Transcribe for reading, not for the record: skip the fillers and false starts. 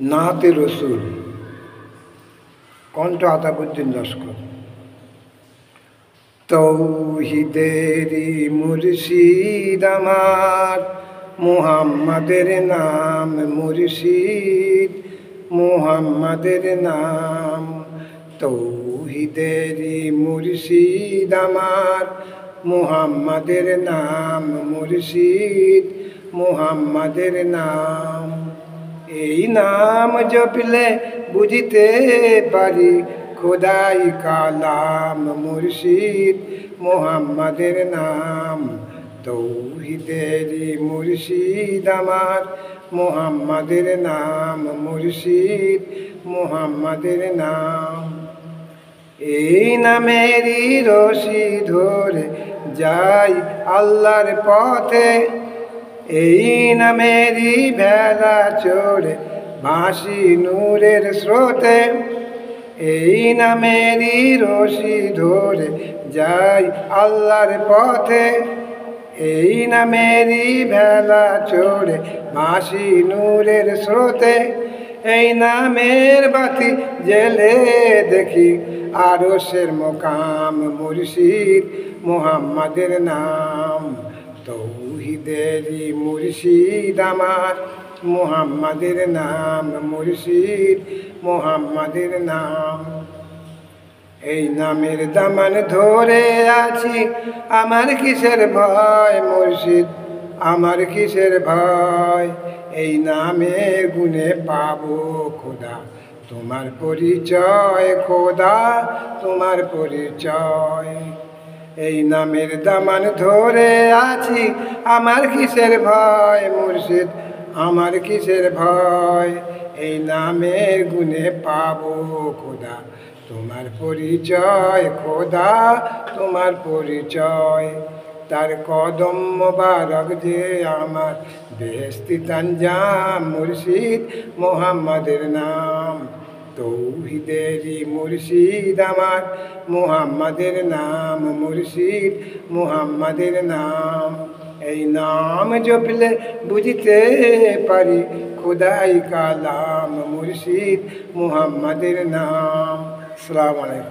নাতে রসুল, কণ্ঠ আতাবুদ্দিন লস্কর। তৌহিদেরি মুর্শিদ আমার, মুহাম্মাদের নাম মুর্শিদ, মুহাম্মাদের নাম। তৌহিদেরি মুর্শিদ আমার, মুহাম্মাদের নাম মুর্শিদ, মুহাম্মাদের নাম। এই নাম জপলে বুঝিতে পারি খোদাই কালাম মুর্শিদ, মুহাম্মাদের নাম। তৌহিদেরি মুর্শিদ আমার, মুহাম্মাদের নাম মুর্শিদ, মুহাম্মাদের নাম। এই নামেরই রশি ধরে যাই আল্লাহর পথে, এই নামেরই ভেলা চড়ে ভাসি নূরের স্রোতে। এই নামেরই রশি ধরে যাই আল্লাহর পথে, এই নামেরই ভেলা চড়ে ভাসি নূরের স্রোতে। এই নামের বাতি জেলে দেখি আরশের মোকাম মুর্শিদ, মুহাম্মাদের নাম। তৌহিদেরি মুর্শিদ আমার, মুহাম্মাদের নাম মুর্শিদ, মুহাম্মাদের নাম। এই নামের দামান ধরে আছি, আমার কিসের ভয় মুর্শিদ, আমার কিসের ভয়। এই নামের গুণে পাবো খোদা তোমার পরিচয়, খোদা তোমার পরিচয়। এই নামের দামান ধরে আছি, আমার কিসের ভয় মুর্শিদ, আমার কিসের ভয়। এই নামের গুণে পাবো খোদা তোমার পরিচয়, খোদা তোমার পরিচয়। তার কদম মোবারক যে আমার বেহেশতি তানজাম মুর্শিদ, মুহাম্মাদের নাম। তৌহিদেরি মুর্শিদ আমার, মুহাম্মাদের নাম মুর্শিদ, মুহাম্মাদের নাম। এই নাম জপলে বুঝতে পারি খোদাই কালাম মুর্শিদ, মুহাম্মাদের নাম। আসসালামু আলাইকুম।